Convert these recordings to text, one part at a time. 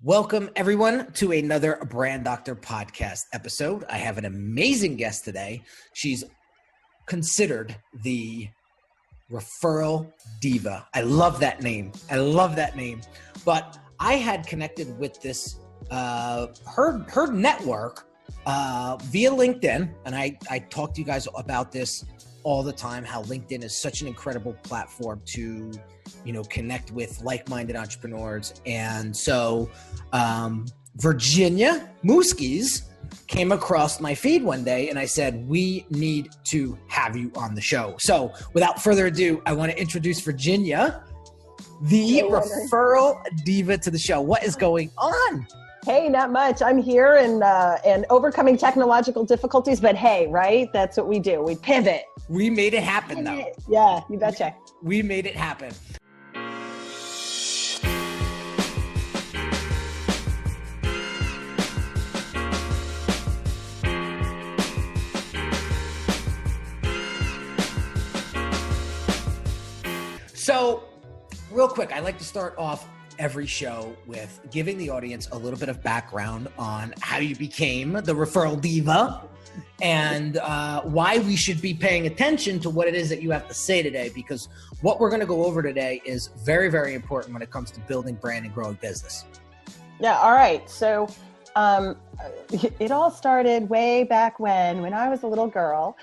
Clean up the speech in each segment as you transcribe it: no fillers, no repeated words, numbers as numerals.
Welcome, everyone, to another Brand Doctor podcast episode. I have an amazing guest today. She's considered the referral diva. I love that name. But I had connected with this, her network via LinkedIn. And I talk to you guys about this all the time, how LinkedIn is such an incredible platform to, connect with like-minded entrepreneurs. And so Virginia Muzquiz came across my feed one day and I said, we need to have you on the show. So without further ado, I want to introduce Virginia, the referral diva, to the show. What is going on? Hey, not much. I'm here and overcoming technological difficulties, but hey, right? That's what we do. We pivot. We made it happen, though. Yeah, you betcha. We made it happen. So, real quick, I like to start off every show with giving the audience a little bit of background on how you became the referral diva and why we should be paying attention to what it is that you have to say today, because what we're going to go over today is very, very important when it comes to building brand and growing business. Yeah. All right. So it all started way back when I was a little girl.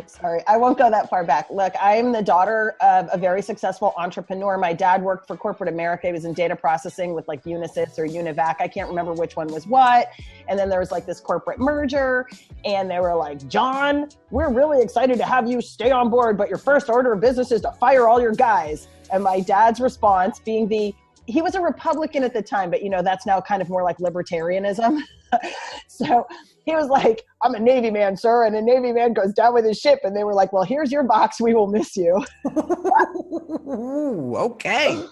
Sorry, I won't go that far back. Look, I'm the daughter of a very successful entrepreneur. My dad worked for corporate America. He was in data processing with like Unisys or Univac. I can't remember which one was what. And then there was like this corporate merger and they were like, John, we're really excited to have you stay on board, but your first order of business is to fire all your guys. And my dad's response being he was a Republican at the time, but that's now kind of more like libertarianism. So he was like, I'm a Navy man, sir. And a Navy man goes down with his ship. And they were like, well, here's your box. We will miss you. Okay.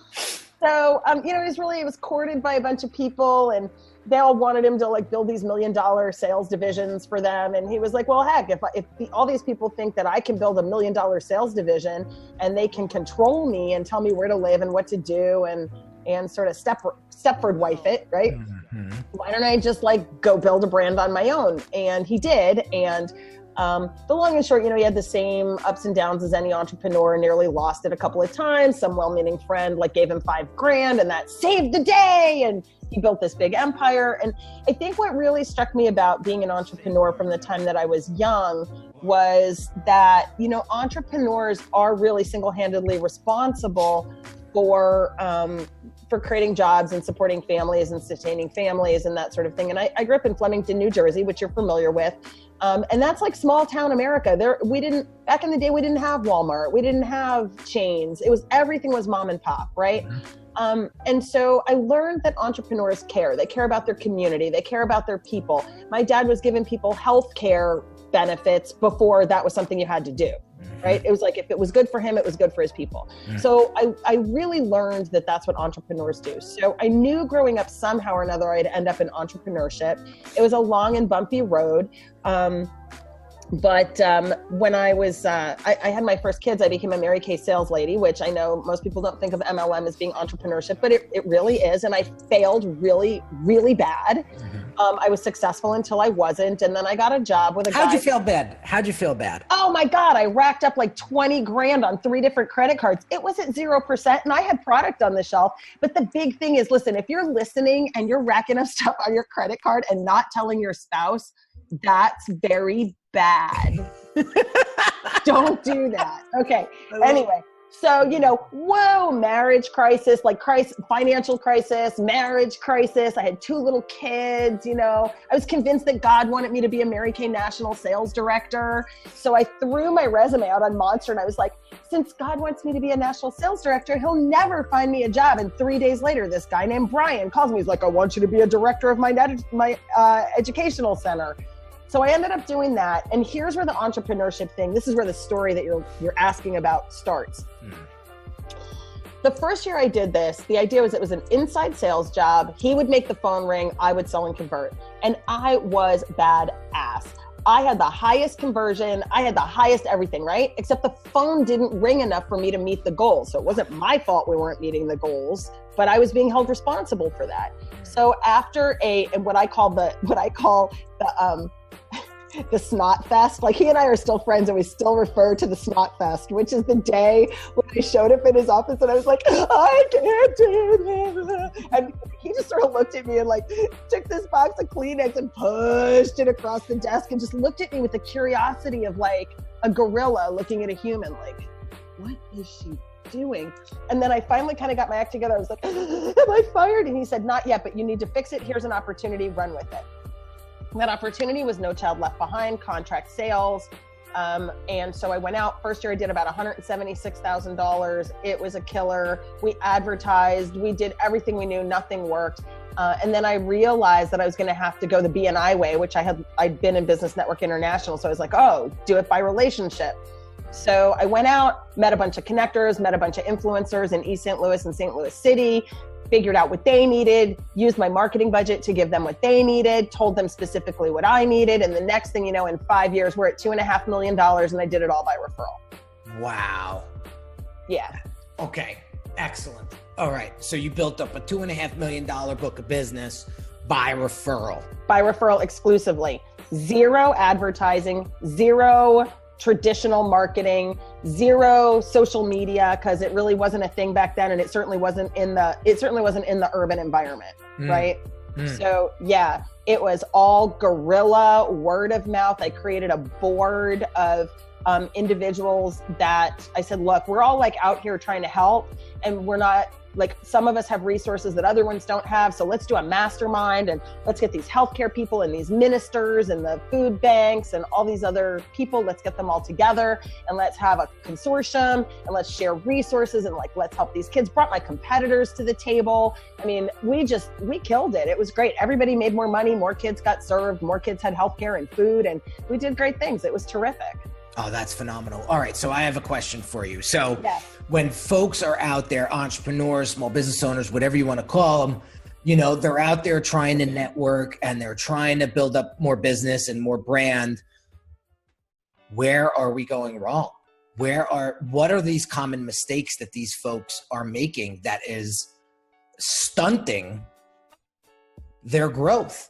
So, he was courted by a bunch of people and they all wanted him to like build these $1 million sales divisions for them. And he was like, well, heck, if all these people think that I can build $1 million sales division and they can control me and tell me where to live and what to do and sort of Stepford wife it, right? Mm-hmm. Why don't I just like go build a brand on my own? And he did. And the long and short, he had the same ups and downs as any entrepreneur, nearly lost it a couple of times. Some well-meaning friend like gave him $5,000 and that saved the day. And he built this big empire. And I think what really struck me about being an entrepreneur from the time that I was young was that, entrepreneurs are really single-handedly responsible for creating jobs and supporting families and sustaining families and that sort of thing. And I grew up in Flemington, New Jersey, which you're familiar with. And that's like small town America. Back in the day, we didn't have Walmart. We didn't have chains. Everything was mom and pop, right? And so I learned that entrepreneurs care. They care about their community. They care about their people. My dad was giving people health care benefits before that was something you had to do. Right? It was like, if it was good for him, it was good for his people. So I really learned that that's what entrepreneurs do. So I knew growing up somehow or another, I'd end up in entrepreneurship. It was a long and bumpy road. But when I was, I had my first kids, I became a Mary Kay sales lady, which I know most people don't think of MLM as being entrepreneurship, but it really is. And I failed really, really bad. I was successful until I wasn't. And then I got a job with a guy. How'd you feel bad? Oh my God. I racked up like $20,000 on 3 different credit cards. It was at 0%. And I had product on the shelf. But the big thing is, listen, if you're listening and you're racking up stuff on your credit card and not telling your spouse, that's very bad. Don't do that. Okay. Anyway. So, marriage crisis, financial crisis, marriage crisis. I had 2 little kids, I was convinced that God wanted me to be a Mary Kay national sales director. So I threw my resume out on Monster and I was like, since God wants me to be a national sales director, he'll never find me a job. And 3 days later, this guy named Brian calls me. He's like, I want you to be a director of my educational center. So I ended up doing that. And here's where the entrepreneurship thing, this is where the story that you're asking about starts. The first year I did this, the idea was it was an inside sales job. He would make the phone ring. I would sell and convert. And I was badass. I had the highest conversion. I had the highest everything, right? Except the phone didn't ring enough for me to meet the goals. So it wasn't my fault we weren't meeting the goals, but I was being held responsible for that. So after what I call the the snot fest, like he and I are still friends and we still refer to the snot fest, which is the day when I showed up in his office and I was like, I can't do this. And he just sort of looked at me and like took this box of Kleenex and pushed it across the desk and just looked at me with the curiosity of like a gorilla looking at a human, like, what is she doing? And then I finally kind of got my act together. I was like, am I fired? And he said, not yet, but you need to fix it. Here's an opportunity, run with it. That opportunity was No Child Left Behind, contract sales. And so I went out. First year I did about $176,000. It was a killer. We advertised, we did everything we knew, nothing worked. And then I realized that I was going to have to go the BNI way, which I'd been in Business Network International. So I was like, oh, do it by relationship. So I went out, met a bunch of connectors, met a bunch of influencers in East St. Louis and St. Louis City, figured out what they needed, used my marketing budget to give them what they needed, told them specifically what I needed. And the next thing you know, in 5 years, we're at $2.5 million and I did it all by referral. Wow. Yeah. Okay. Excellent. All right. So you built up a $2.5 million book of business by referral. By referral exclusively. Zero advertising, zero traditional marketing, zero social media, because it really wasn't a thing back then, and it certainly wasn't in the urban environment, right? So yeah, it was all guerrilla, word of mouth. I created a board of individuals that I said, look, we're all like out here trying to help, and we're not like, some of us have resources that other ones don't have. So let's do a mastermind and let's get these healthcare people and these ministers and the food banks and all these other people. Let's get them all together and let's have a consortium and let's share resources and like, let's help these kids. Brought my competitors to the table. I mean, we killed it. It was great. Everybody made more money. More kids got served. More kids had healthcare and food, and we did great things. It was terrific. Oh, that's phenomenal. All right. So I have a question for you. So yes. When folks are out there, entrepreneurs, small business owners, whatever you want to call them, you know, they're out there trying to network and they're trying to build up more business and more brand. Where are we going wrong? What are these common mistakes that these folks are making that is stunting their growth?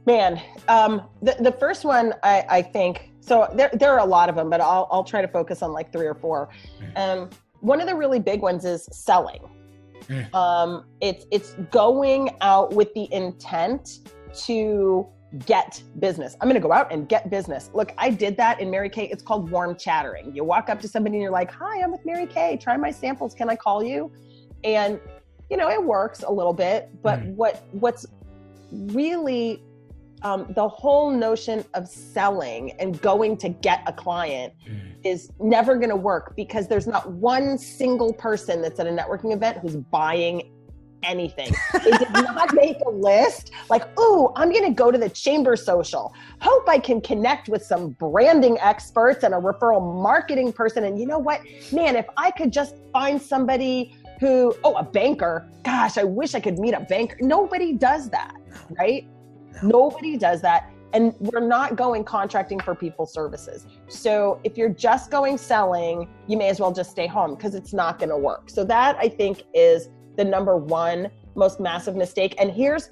Man, the first one I think, so there are a lot of them, but I'll try to focus on like 3 or 4. One of the really big ones is selling. It's going out with the intent to get business. I'm going to go out and get business. Look, I did that in Mary Kay. It's called warm chattering. You walk up to somebody and you're like, hi, I'm with Mary Kay. Try my samples. Can I call you? And, you know, it works a little bit, but what's really the whole notion of selling and going to get a client is never going to work, because there's not one single person that's at a networking event who's buying anything. They did not make a list like, ooh, I'm going to go to the chamber social. Hope I can connect with some branding experts and a referral marketing person. And you know what, man, if I could just find somebody who, a banker, gosh, I wish I could meet a banker. Nobody does that, right? Nobody does that. And we're not going contracting for people's services. So if you're just going selling, you may as well just stay home, because it's not going to work. So that, I think, is the number one most massive mistake. And here's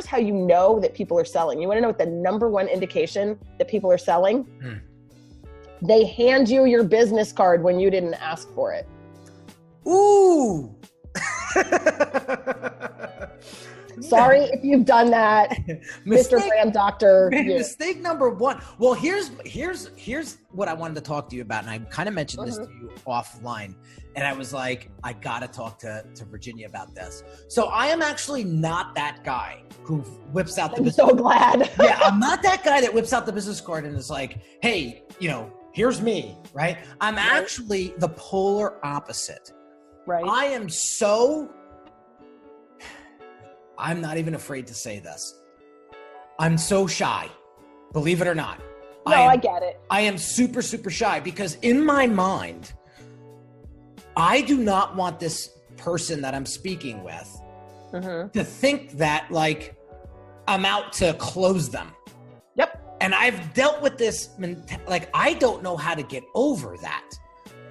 how you know that people are selling. You want to know what the number one indication that people are selling? They hand you your business card when you didn't ask for it. Ooh. Sorry if you've done that, Mr. Brand Doctor. Mistake number one. Well, here's what I wanted to talk to you about, and I kind of mentioned this to you offline, and I was like, I gotta talk to Virginia about this. So I am actually not that guy who whips out the. I'm so glad. Yeah, I'm not that guy that whips out the business card and is like, hey, you know, here's me, right? I'm actually the polar opposite. Right. I'm not even afraid to say this. I'm so shy, believe it or not. No, I get it. I am super, super shy, because in my mind, I do not want this person that I'm speaking with to think that like I'm out to close them. Yep. And I've dealt with this, like, I don't know how to get over that.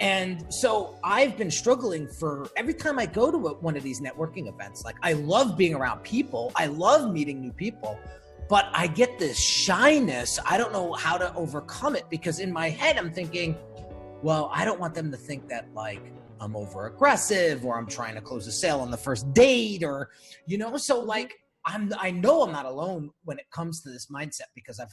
And so I've been struggling for every time I go to one of these networking events. Like, I love being around people. I love meeting new people, but I get this shyness. I don't know how to overcome it, because in my head, I'm thinking, well, I don't want them to think that, like, I'm over aggressive or I'm trying to close a sale on the first date, or, you know, so like, I know I'm not alone when it comes to this mindset, because I've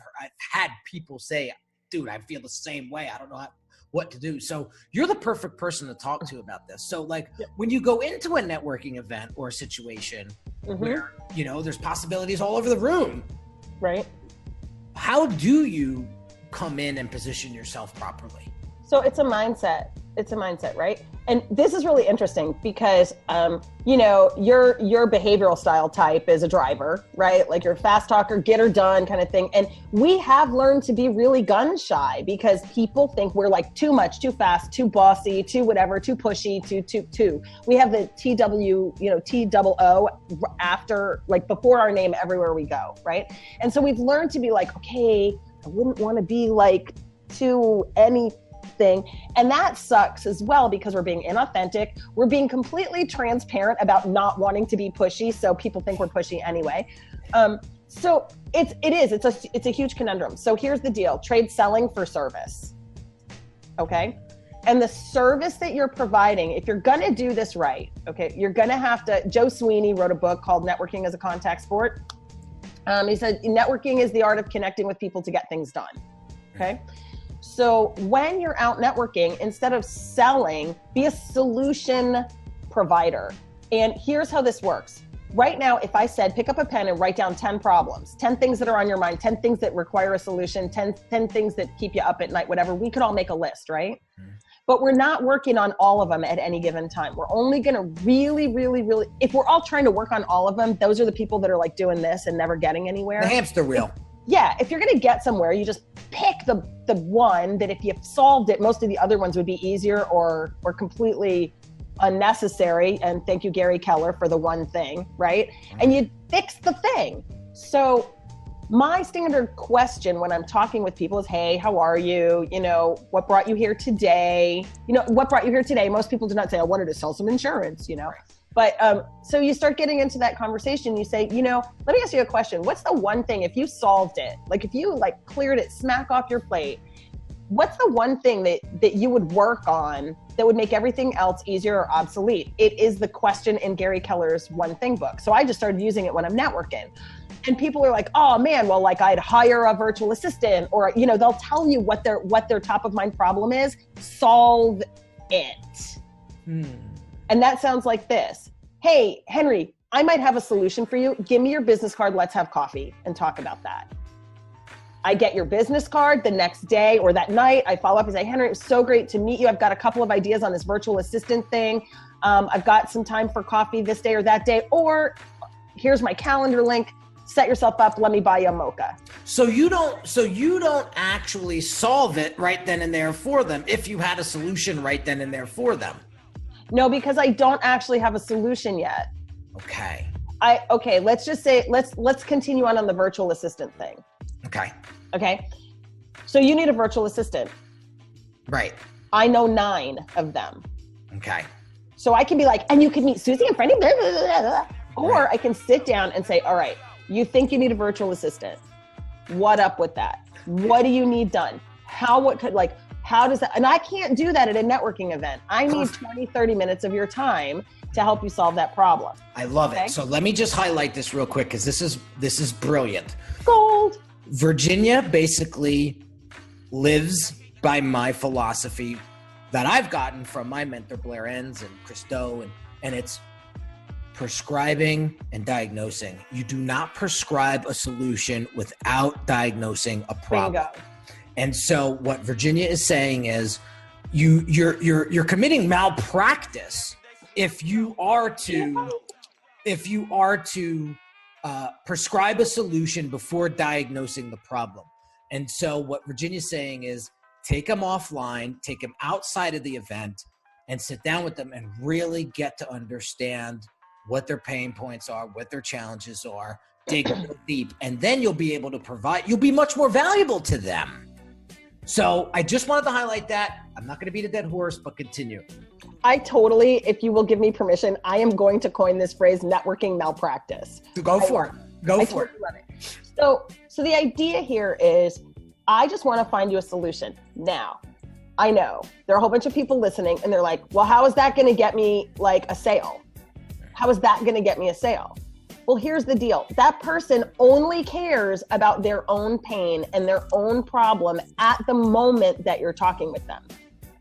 had people say, dude, I feel the same way. I don't know what to do. So you're the perfect person to talk to about this. So like, when you go into a networking event or a situation where, you know, there's possibilities all over the room, right? How do you come in and position yourself properly? So it's a mindset. It's a mindset, right? And this is really interesting because, you know, your behavioral style type is a driver, right? Like, you're a fast talker, get her done kind of thing. And we have learned to be really gun shy because people think we're like too much, too fast, too bossy, too whatever, too pushy, too. We have the TOO after, like, before our name everywhere we go, right? And so we've learned to be like, okay, I wouldn't want to be like too anything. And that sucks as well, because we're being inauthentic. We're being completely transparent about not wanting to be pushy, so people think we're pushy anyway. So it's a huge conundrum. So here's the deal: trade selling for service. Okay? And the service that you're providing, if you're gonna do this right, okay, you're gonna have to. Joe Sweeney wrote a book called Networking as a Contact Sport. He said networking is the art of connecting with people to get things done. Okay? So when you're out networking, instead of selling, be a solution provider. And here's how this works. Right now, if I said, pick up a pen and write down 10 problems, 10 things that are on your mind, 10 things that require a solution, 10 things that keep you up at night, whatever, we could all make a list, right? But we're not working on all of them at any given time. We're only going to really, if we're all trying to work on all of them, those are the people that are like doing this and never getting anywhere. The hamster wheel. If you're going to get somewhere, you just pick the one that if you solved it, most of the other ones would be easier or completely unnecessary. And thank you, Gary Keller, for the one thing, right? And you fix the thing. So my standard question when I'm talking with people is, hey, how are you? You know, what brought you here today? Most people do not say, I wanted to sell some insurance, you know. But so you start getting into that conversation, you say, you know, let me ask you a question. What's the one thing, if you solved it, like if you like cleared it, smack off your plate, what's the one thing that you would work on that would make everything else easier or obsolete? It is the question in Gary Keller's One Thing book. So I just started using it when I'm networking. And people are like, oh man, well, like I'd hire a virtual assistant, or, you know, they'll tell you what their top of mind problem is. Solve it. And that sounds like this. Hey, Henry, I might have a solution for you. Give me your business card. Let's have coffee and talk about that. I get your business card the next day or that night. I follow up and say, Henry, it was so great to meet you. I've got a couple of ideas on this virtual assistant thing. I've got some time for coffee this day or that day. Or here's my calendar link. Set yourself up. Let me buy you a mocha. So you don't actually solve it right then and there for them if you had a solution right then and there for them. No, because I don't actually have a solution yet. Okay. Let's just say, let's continue on the virtual assistant thing. Okay. So you need a virtual assistant. Right. I know 9 of them. Okay. So I can be like, and you can meet Susie and Freddie, blah, blah, blah, blah. Or I can sit down and say, all right, you think you need a virtual assistant. What up with that? What do you need done? How does that, and I can't do that at a networking event. I need 20, 30 minutes of your time to help you solve that problem. I love it. So let me just highlight this real quick, because this is brilliant. Gold. Virginia basically lives by my philosophy that I've gotten from my mentor Blair Enns and Christo, and it's prescribing and diagnosing. You do not prescribe a solution without diagnosing a problem. Bingo. And so what Virginia is saying is you're committing malpractice if you are to prescribe a solution before diagnosing the problem. And so what Virginia's saying is take them offline, take them outside of the event, and sit down with them and really get to understand what their pain points are, what their challenges are, dig real deep, and then you'll be able to you'll be much more valuable to them. So I just wanted to highlight that. I'm not going to beat a dead horse, but continue. I totally, if you will give me permission, I am going to coin this phrase, networking malpractice. Go for it. Go for it. Love it. So the idea here is, I just want to find you a solution. Now, I know there are a whole bunch of people listening and they're like, well, how is that going to get me like a sale? How is that going to get me a sale? Well, here's the deal. That person only cares about their own pain and their own problem at the moment that you're talking with them.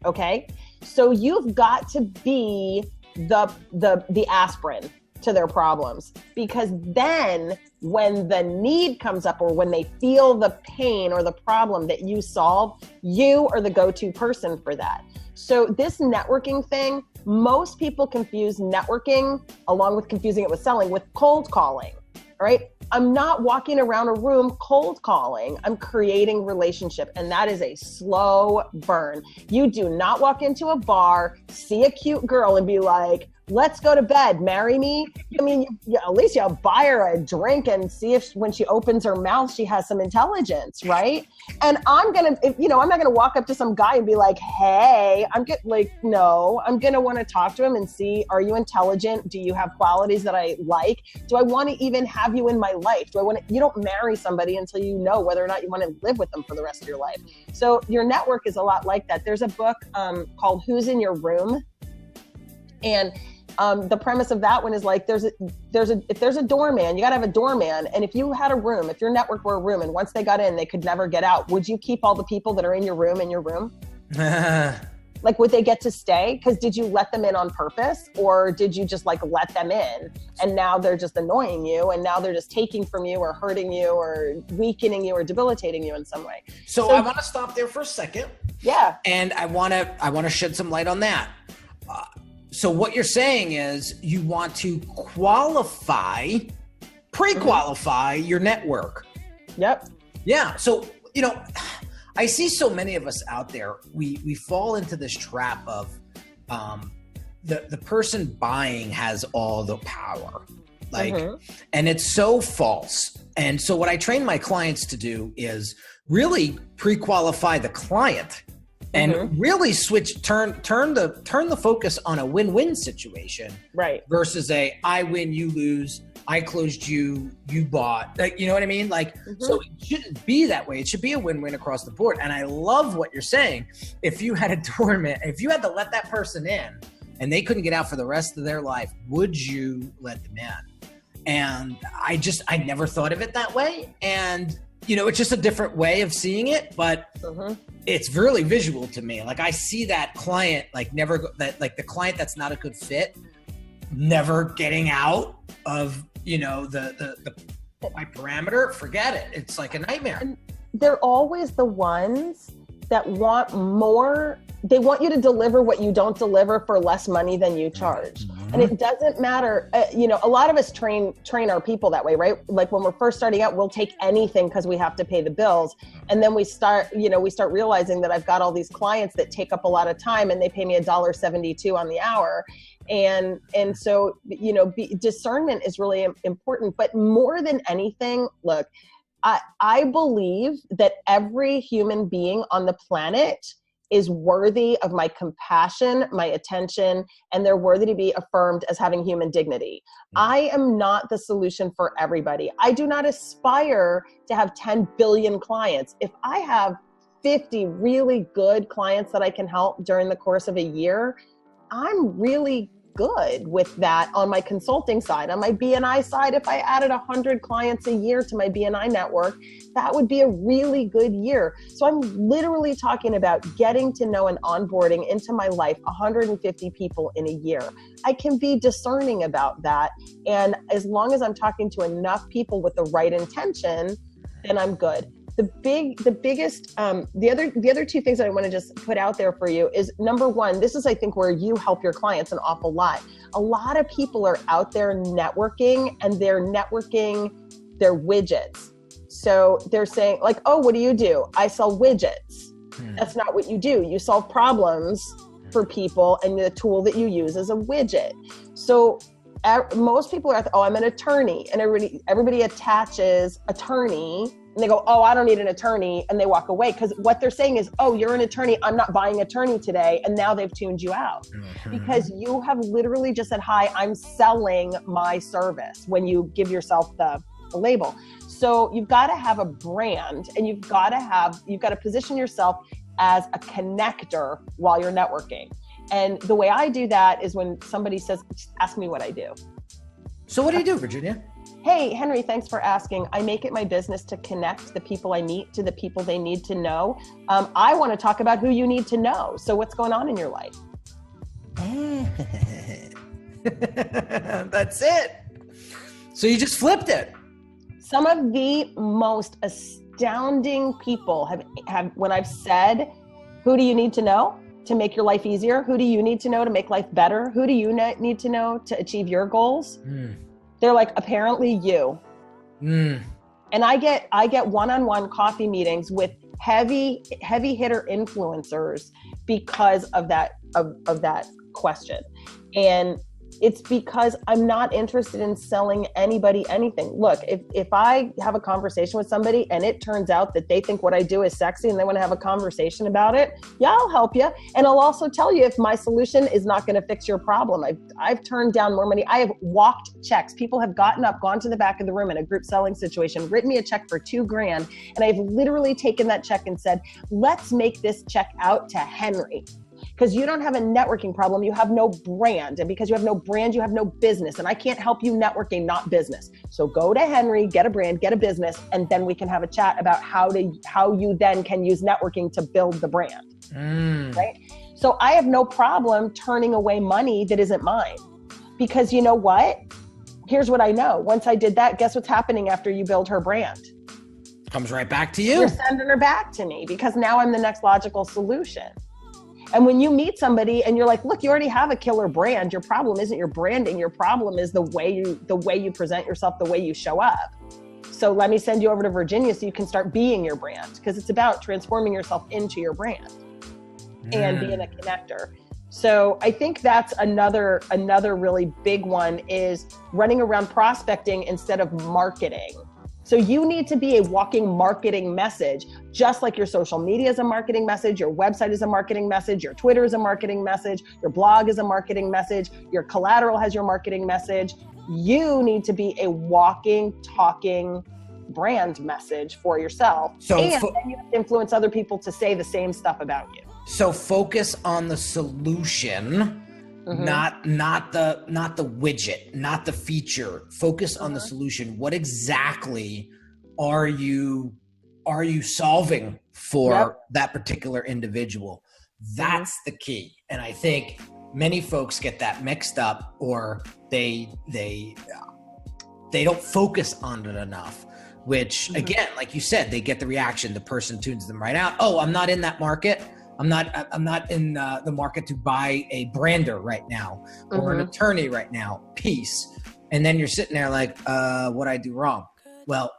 Okay? So you've got to be the aspirin to their problems, because then when the need comes up or when they feel the pain or the problem that you solve, you are the go-to person for that. So this networking thing, most people confuse networking, along with confusing it with selling, with cold calling, right? I'm not walking around a room cold calling. I'm creating relationship, and that is a slow burn. You do not walk into a bar, see a cute girl and be like, let's go to bed, marry me. I mean, at least you'll buy her a drink and see if when she opens her mouth, she has some intelligence, right? And I'm not going to walk up to some guy and be like, hey, I'm going to want to talk to him and see, are you intelligent? Do you have qualities that I like? Do I want to even have you in my life? You don't marry somebody until you know whether or not you want to live with them for the rest of your life. So your network is a lot like that. There's a book called Who's in Your Room? And the premise of that one is like, if there's a doorman, you got to have a doorman. And if you had a room, if your network were a room and once they got in, they could never get out, would you keep all the people that are in your room? Like, would they get to stay? Because did you let them in on purpose, or did you just like let them in and now they're just annoying you and now they're just taking from you or hurting you or weakening you or debilitating you in some way? So I want to stop there for a second. Yeah. And I want to shed some light on that. So what you're saying is you want to pre-qualify your network. Yep. Yeah. So, I see so many of us out there, we fall into this trap of the person buying has all the power. And it's so false. And so what I train my clients to do is really pre-qualify the client. And really turn the focus on a win-win situation, right? Versus a I win, you lose, I closed you, you bought. Like, you know what I mean? Like, so it shouldn't be that way. It should be a win-win across the board. And I love what you're saying. If you had a doorman, if you had to let that person in and they couldn't get out for the rest of their life, would you let them in? And I never thought of it that way. And it's just a different way of seeing it, but it's really visual to me. Like, I see that client, like the client that's not a good fit, never getting out of, my parameter. Forget it. It's like a nightmare. And they're always the ones that want more. They want you to deliver what you don't deliver for less money than you charge. And it doesn't matter. A lot of us train our people that way, right? Like when we're first starting out, we'll take anything because we have to pay the bills. And then we start realizing that I've got all these clients that take up a lot of time and they pay me $1.72 on the hour. And so, discernment is really important. But more than anything, look, I believe that every human being on the planet is worthy of my compassion, my attention, and they're worthy to be affirmed as having human dignity. I am not the solution for everybody. I do not aspire to have 10 billion clients. If I have 50 really good clients that I can help during the course of a year, I'm really good with that on my consulting side. On my BNI side, if I added 100 clients a year to my BNI network, that would be a really good year. So I'm literally talking about getting to know and onboarding into my life 150 people in a year. I can be discerning about that. And as long as I'm talking to enough people with the right intention, then I'm good. The other two things that I want to just put out there for you is, number one, this is, I think, where you help your clients an awful lot. A lot of people are out there networking, and they're networking their widgets. So they're saying like, oh, what do you do? I sell widgets. That's not what you do. You solve problems for people, and the tool that you use is a widget. So most people are, oh, I'm an attorney, and everybody attaches attorney, and they go, oh, I don't need an attorney, and they walk away, because what they're saying is, oh, you're an attorney, I'm not buying attorney today, and now they've tuned you out. Because you have literally just said, hi, I'm selling my service, when you give yourself the label. So you've got to have a brand, and you've got to position yourself as a connector while you're networking. And the way I do that is when somebody says, ask me what I do. So what do you do, Virginia? Hey, Henry, thanks for asking. I make it my business to connect the people I meet to the people they need to know. I want to talk about who you need to know. So what's going on in your life? That's it. So you just flipped it. Some of the most astounding people have when I've said, who do you need to know to make your life easier? Who do you need to know to make life better? Who do you need to know to achieve your goals? They're like, apparently you. And I get one-on-one coffee meetings with heavy hitter influencers because of that question. And it's because I'm not interested in selling anybody anything. Look, if I have a conversation with somebody and it turns out that they think what I do is sexy and they want to have a conversation about it, yeah, I'll help you. And I'll also tell you if my solution is not going to fix your problem. I've turned down more money. I have walked checks. People have gotten up, gone to the back of the room in a group selling situation, written me a check for $2,000. And I've literally taken that check and said, let's make this check out to Henry. Because you don't have a networking problem, you have no brand. And because you have no brand, you have no business. And I can't help you networking, not business. So go to Henry, get a brand, get a business, and then we can have a chat about how you then can use networking to build the brand, right? So I have no problem turning away money that isn't mine. Because you know what? Here's what I know. Once I did that, guess what's happening after you build her brand? Comes right back to you. You're sending her back to me because now I'm the next logical solution. And when you meet somebody and you're like, look, you already have a killer brand. Your problem isn't your branding. Your problem is the way you present yourself, the way you show up. So let me send you over to Virginia so you can start being your brand, because it's about transforming yourself into your brand and being a connector. So I think that's another really big one, is running around prospecting instead of marketing. So you need to be a walking marketing message, just like your social media is a marketing message, your website is a marketing message, your Twitter is a marketing message, your blog is a marketing message, your collateral has your marketing message. You need to be a walking, talking brand message for yourself. So and then you have to influence other people to say the same stuff about you. So focus on the solution. Not the widget, not the feature. Focus on the solution. What exactly are you solving for that particular individual? That's the key. And I think many folks get that mixed up, or they don't focus on it enough, which again, like you said, they get the reaction, the person tunes them right out. Oh, I'm not in that market. I'm not in the market to buy a brander right now or an attorney right now. Peace. And then you're sitting there like, what'd I do wrong? Well,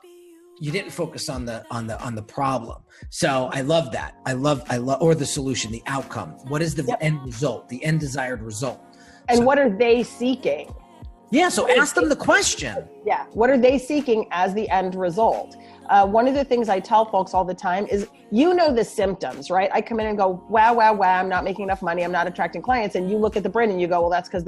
you didn't focus on the problem. So I love that. I love, or the solution, the outcome. What is the end result, the end desired result? And what are they seeking? Yeah. So ask them the question. Yeah. What are they seeking as the end result? One of the things I tell folks all the time is, the symptoms, right? I come in and go, wow, I'm not making enough money. I'm not attracting clients. And you look at the brand and you go, well, that's because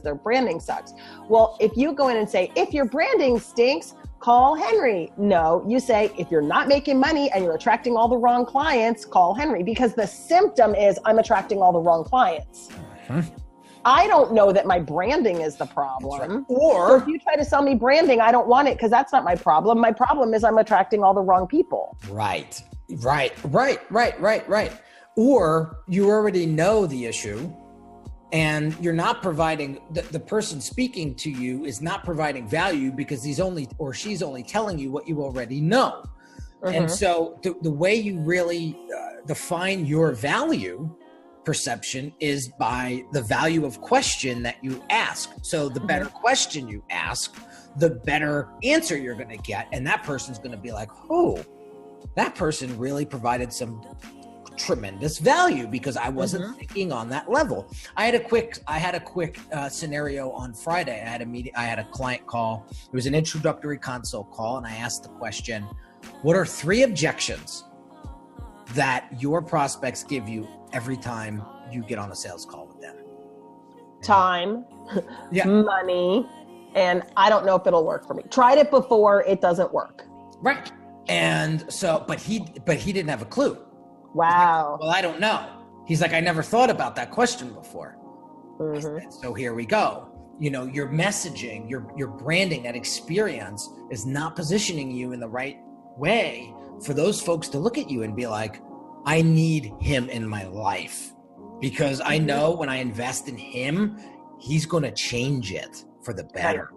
their branding sucks. Well, if you go in and say, if your branding stinks, call Henry. No, you say, if you're not making money and you're attracting all the wrong clients, call Henry, because the symptom is I'm attracting all the wrong clients. I don't know that my branding is the problem. Right. Or if you try to sell me branding, I don't want it, because that's not my problem. My problem is I'm attracting all the wrong people. Right. Or you already know the issue and you're not providing, the person speaking to you is not providing value because she's only telling you what you already know. And so the way you really define your value perception is by the value of question that you ask. So the better question you ask, the better answer you're going to get. And that person's going to be like, oh, that person really provided some tremendous value because I wasn't thinking on that level. I had a quick scenario on Friday. I had a client call. It was an introductory consult call, and I asked the question, what are 3 objections that your prospects give you every time you get on a sales call with them? Time, money, and I don't know if it'll work for me. Tried it before, it doesn't work. Right. And so, but he didn't have a clue. Wow. Like, well, I don't know. He's like, I never thought about that question before. So here we go. You know, your messaging, your branding, that experience is not positioning you in the right way for those folks to look at you and be like, I need him in my life because I know when I invest in him, he's going to change it for the better.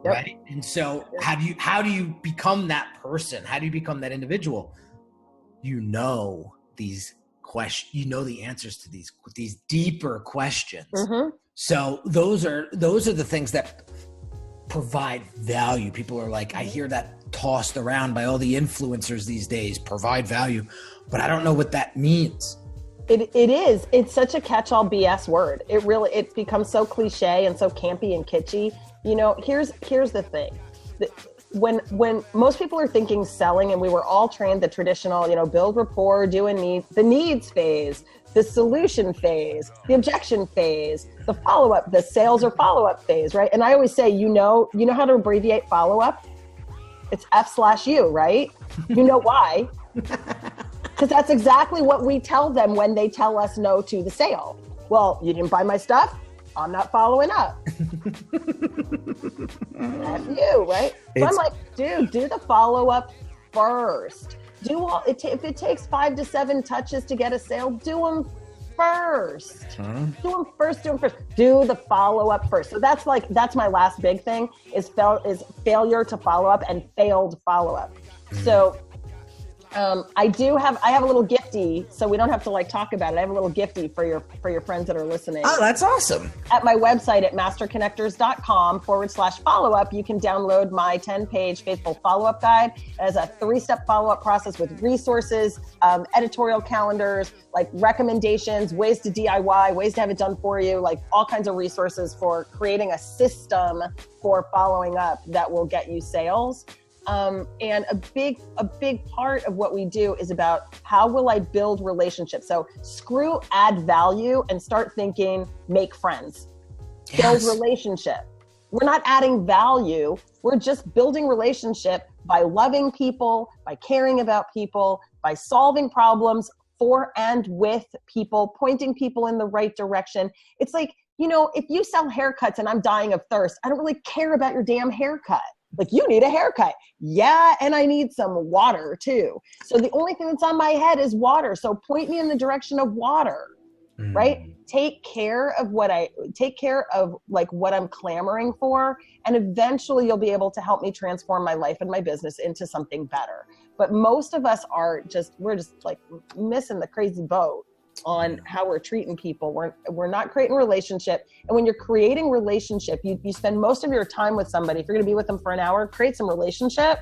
Yep. Right. And so how do you become that person? How do you become that individual? You know, these questions, you know, the answers to these deeper questions. So those are the things that provide value. People are like, I hear that tossed around by all the influencers these days, provide value, but I don't know what that means. It is. It's such a catch-all BS word. It becomes so cliche and so campy and kitschy. You know, here's the thing. When most people are thinking selling, and we were all trained the traditional, you know, build rapport, do a need, the needs phase, the solution phase, the objection phase, the follow-up, the sales or follow-up phase, right? And I always say, you know how to abbreviate follow-up? It's F/U, right? You know why? Because that's exactly what we tell them when they tell us no to the sale. Well, you didn't buy my stuff? I'm not following up. F you, right? So I'm like, dude, do the follow-up first. If it takes 5 to 7 touches to get a sale, do them first. Do them first. Do the follow-up first. So that's my last big thing is failure to follow up and failed follow-up. So I have a little gifty, so we don't have to like talk about it. I have a little gifty for your friends that are listening. Oh, that's awesome. At my website at masterconnectors.com/follow-up, you can download my 10-page faithful follow-up guide. It has a 3-step follow-up process with resources, editorial calendars, like recommendations, ways to DIY, ways to have it done for you, like all kinds of resources for creating a system for following up that will get you sales. And a big part of what we do is about how will I build relationships? So screw add value and start thinking make friends, build relationship. We're not adding value. We're just building relationship by loving people, by caring about people, by solving problems for and with people, pointing people in the right direction. It's like, you know, if you sell haircuts and I'm dying of thirst, I don't really care about your damn haircut. Like, you need a haircut. Yeah, and I need some water too. So the only thing that's on my head is water. So point me in the direction of water, right? Take care of what I'm clamoring for. And eventually you'll be able to help me transform my life and my business into something better. But most of us we're just like missing the crazy boat on how we're treating people. We're not creating relationship. And when you're creating relationship, you spend most of your time with somebody. If you're going to be with them for an hour, create some relationship.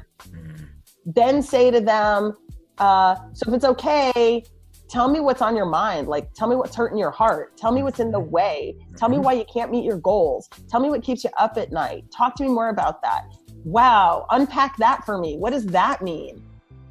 Then say to them, so if it's okay, tell me what's on your mind. Like, tell me what's hurting your heart. Tell me what's in the way. Tell me why you can't meet your goals. Tell me what keeps you up at night. Talk to me more about that. Wow. Unpack that for me. What does that mean?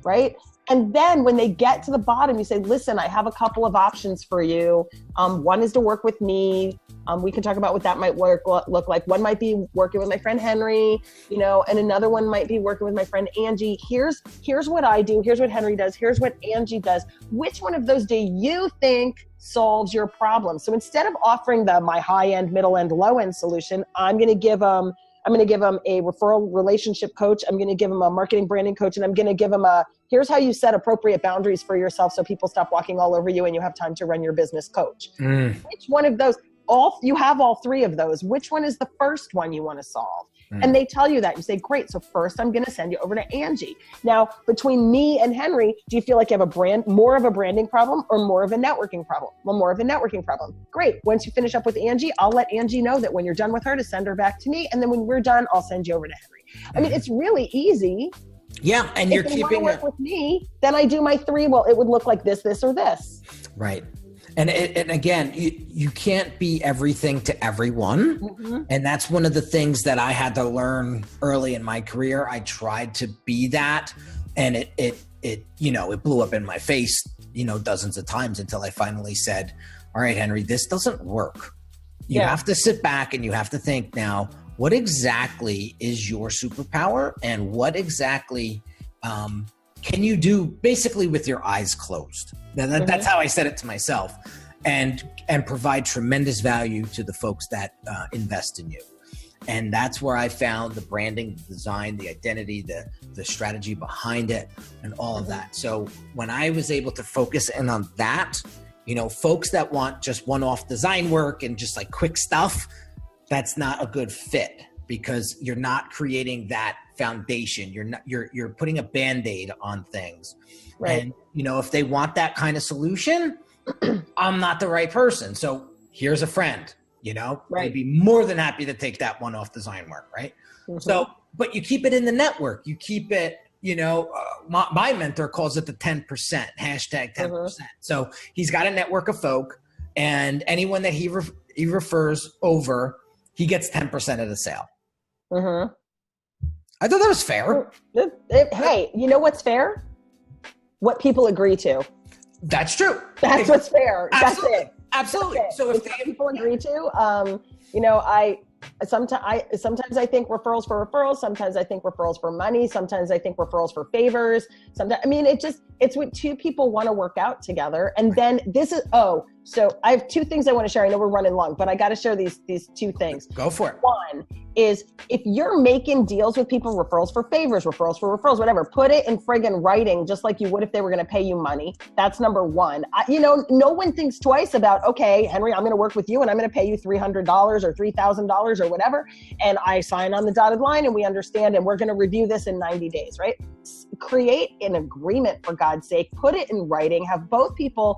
Right? And then when they get to the bottom, you say, listen, I have a couple of options for you. One is to work with me. We can talk about what that might look like. One might be working with my friend Henry, you know, and another one might be working with my friend Angie. Here's what I do. Here's what Henry does. Here's what Angie does. Which one of those do you think solves your problem? So instead of offering them my high-end, middle-end, low-end solution, I'm going to give them a referral relationship coach. I'm going to give them a marketing branding coach, and I'm going to give them here's how you set appropriate boundaries for yourself so people stop walking all over you and you have time to run your business coach. Which one of those? You have all 3 of those. Which one is the first one you want to solve? And they tell you that. You say, great. So first I'm going to send you over to Angie. Now, between me and Henry, do you feel like you have more of a branding problem or more of a networking problem? Well, more of a networking problem. Great. Once you finish up with Angie, I'll let Angie know that when you're done with her to send her back to me. And then when we're done, I'll send you over to Henry. I mean, it's really easy. Yeah, and you're keeping work with me, then I do my 3. Well, it would look like this, or this. Right. And again, you can't be everything to everyone. Mm-hmm. And that's one of the things that I had to learn early in my career. I tried to be that, and it blew up in my face, dozens of times until I finally said, all right, Henry, this doesn't work. You have to sit back and you have to think now, what exactly is your superpower, and what exactly can you do basically with your eyes closed? Now that's how I said it to myself, and provide tremendous value to the folks that invest in you. And that's where I found the branding, the design, the identity, the strategy behind it, and all of that. So when I was able to focus in on that, folks that want just one-off design work and just like quick stuff, that's not a good fit, because you're not creating that foundation. You're putting a Band-Aid on things. Right. And, if they want that kind of solution, I'm not the right person. So here's a friend, right. They'd be more than happy to take that one-off design work. Right. Mm-hmm. So, but you keep it in the network. You keep it, my mentor calls it the 10%, hashtag 10%. Mm-hmm. So he's got a network of folk, and anyone that he refers over, he gets 10% of the sale. Mm-hmm. I thought that was fair. Hey, you know what's fair? What people agree to. That's true. That's what's fair. Absolutely. That's it. Absolutely. That's it. So if people agree to, sometimes I think referrals for referrals. Sometimes I think referrals for money. Sometimes I think referrals for favors. It's what 2 people want to work out together. And then so I have 2 things I want to share. I know we're running long, but I got to share these 2 things. Go for it. One is, if you're making deals with people, referrals for favors, referrals for referrals, whatever, put it in friggin' writing, just like you would if they were going to pay you money. That's number 1. No one thinks twice about, okay, Henry, I'm going to work with you and I'm going to pay you $300 or $3,000 or whatever. And I sign on the dotted line and we understand, and we're going to review this in 90 days, right? Create an agreement, for God's sake. Put it in writing. Have both people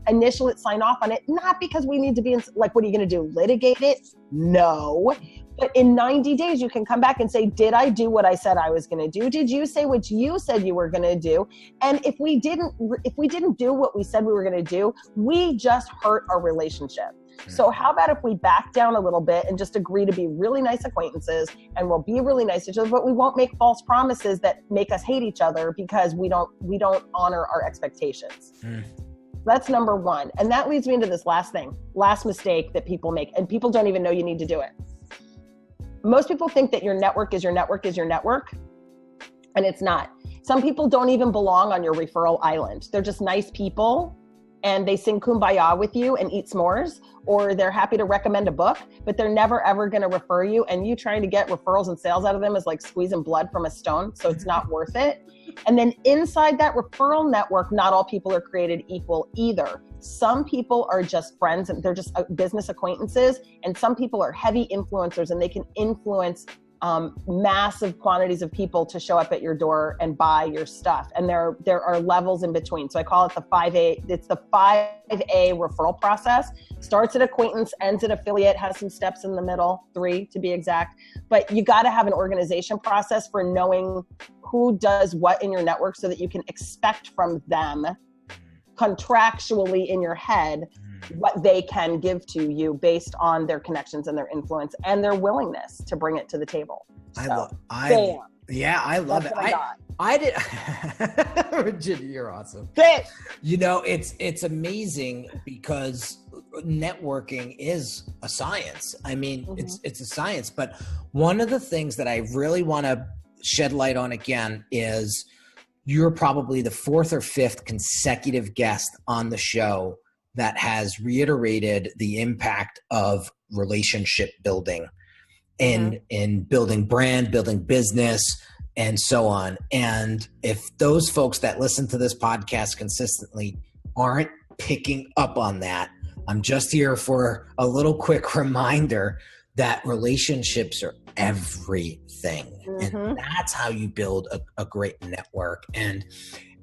initial it, sign off on it. Not because we need to be like, what are you going to do? Litigate it? No. But in 90 days, you can come back and say, did I do what I said I was going to do? Did you say what you said you were going to do? And if we didn't do what we said we were going to do, we just hurt our relationship. So how about if we back down a little bit and just agree to be really nice acquaintances, and we'll be really nice to each other, but we won't make false promises that make us hate each other because we don't honor our expectations. That's number 1. And that leads me into this last mistake that people make, and people don't even know you need to do it. Most people think that your network is your network is your network, and it's not. Some people don't even belong on your referral island. They're just nice people, and they sing Kumbaya with you and eat s'mores, or they're happy to recommend a book, but they're never ever going to refer you. And you trying to get referrals and sales out of them is like squeezing blood from a stone. So it's not worth it. And then inside that referral network, not all people are created equal either. Some people are just friends and they're just business acquaintances. And some people are heavy influencers, and they can influence massive quantities of people to show up at your door and buy your stuff. And there are levels in between. So I call it the 5A. It's the 5A referral process. Starts at acquaintance, ends at affiliate, has some steps in the middle, 3 to be exact. But you got to have an organization process for knowing who does what in your network, so that you can expect from them contractually in your head what they can give to you based on their connections and their influence and their willingness to bring it to the table. I love it. I did. Virginia, you're awesome. It's amazing because networking is a science. I mean, it's a science, but one of the things that I really want to shed light on again is you're probably the 4th or 5th consecutive guest on the show that has reiterated the impact of relationship building in building brand, building business, and so on. And if those folks that listen to this podcast consistently aren't picking up on that, I'm just here for a little quick reminder that relationships are everything. And that's how you build a great network. And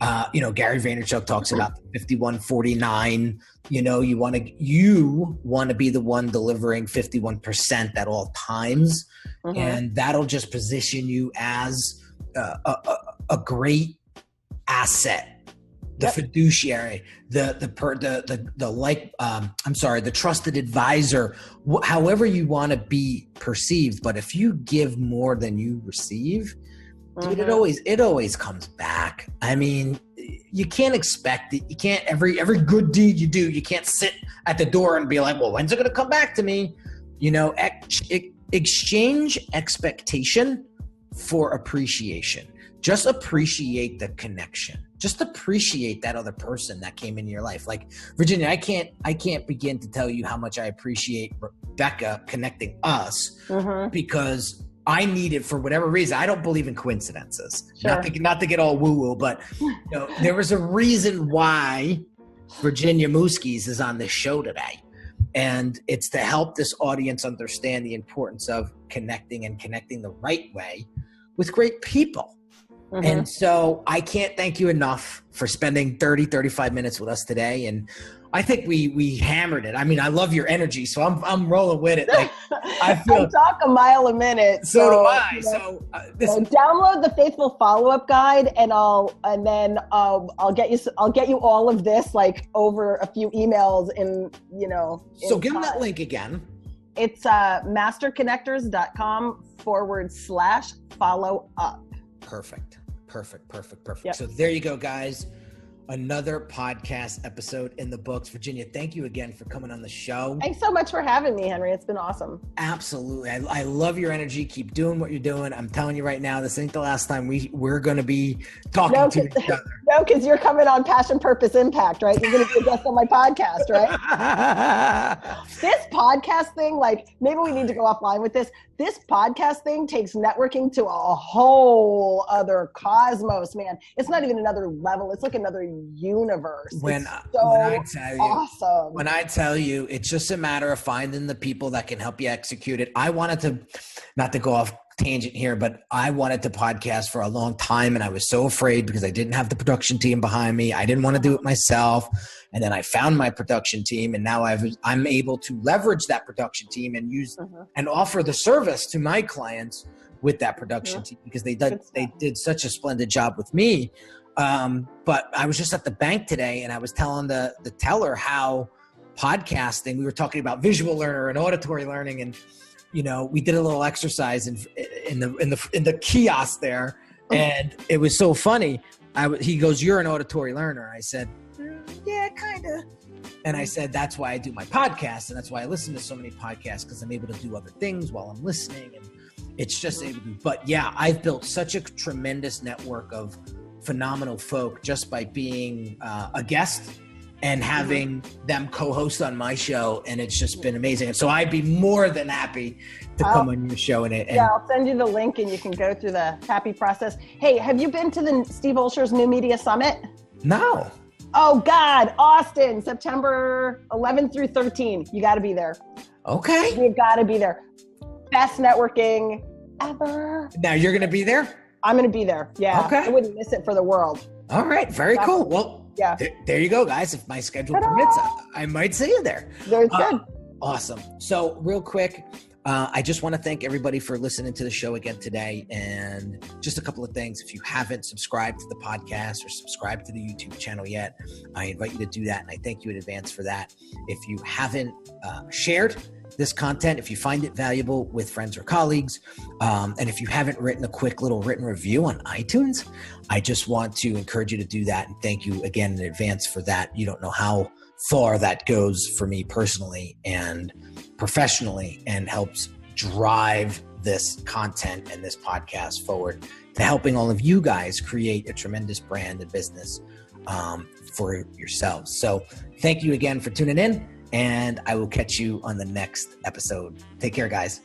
Gary Vaynerchuk talks about the 51-49. You want to be the one delivering 51% at all times, and that'll just position you as a great asset. The fiduciary, the trusted advisor, however you want to be perceived. But if you give more than you receive, dude, it always comes back. I mean, you can't expect it. You can't every good deed you do, you can't sit at the door and be like, well, when's it going to come back to me? You know, exchange expectation for appreciation. Just appreciate the connection. Just appreciate that other person that came into your life. Like, Virginia, I can't begin to tell you how much I appreciate Rebecca connecting us because I need it for whatever reason. I don't believe in coincidences. Sure. Not to get all woo-woo, but you know, there was a reason why Virginia Muzquiz is on this show today. And it's to help this audience understand the importance of connecting the right way with great people. And so I can't thank you enough for spending 35 minutes with us today. And I think we hammered it. I mean, I love your energy, so I'm rolling with it. Like, I talk a mile a minute. So do I. You know, so download the Faithful Follow-Up Guide, and I'll get you all of this like over a few emails So give them that link again. It's masterconnectors.com/follow-up. Perfect. Yep. So there you go, guys. Another podcast episode in the books. Virginia, thank you again for coming on the show. Thanks so much for having me, Henry. It's been awesome. Absolutely. I love your energy. Keep doing what you're doing. I'm telling you right now, this ain't the last time we're going to be talking to each other. No, because you're coming on Passion, Purpose, Impact, right? You're going to be a guest on my podcast, right? This podcast thing, like, maybe we need to go offline with this. This podcast thing takes networking to a whole other cosmos, man. It's not even another level. It's like another universe. When I tell you, it's just a matter of finding the people that can help you execute it. I wanted to, not to go off tangent here, but I wanted to podcast for a long time, and I was so afraid because I didn't have the production team behind me. I didn't want to do it myself. And then I found my production team, and now I'm able to leverage that production team and use and offer the service to my clients with that production team, because they did such a splendid job with me. But I was just at the bank today, and I was telling the teller how podcasting, we were talking about visual learner and auditory learning, and you know, we did a little exercise in the kiosk there, and it was so funny. He goes, "You're an auditory learner." I said, "Yeah, kind of." And I said, "That's why I do my podcast, and that's why I listen to so many podcasts, because I'm able to do other things while I'm listening, and it's just able to." But yeah, I've built such a tremendous network of phenomenal folk just by being a guest and having them co-host on my show, and it's just been amazing. And so I'd be more than happy to come on your show. I'll send you the link, and you can go through the happy process. Hey, have you been to the Steve Olsher's New Media Summit? No. Oh God, Austin, September 11th through 13. You got to be there. Okay. You got to be there. Best networking ever. Now you're going to be there? I'm going to be there. Yeah. Okay. I wouldn't miss it for the world. All right. Very cool. Well, yeah. There you go, guys. If my schedule permits, I might see you there. Very good. Awesome. So real quick, I just want to thank everybody for listening to the show again today. And just a couple of things. If you haven't subscribed to the podcast or subscribed to the YouTube channel yet, I invite you to do that. And I thank you in advance for that. If you haven't shared this content, if you find it valuable with friends or colleagues, and if you haven't written a quick little written review on iTunes, I just want to encourage you to do that. And thank you again in advance for that. You don't know how far that goes for me personally and professionally, and helps drive this content and this podcast forward to helping all of you guys create a tremendous brand and business for yourselves. So thank you again for tuning in, and I will catch you on the next episode. Take care, guys.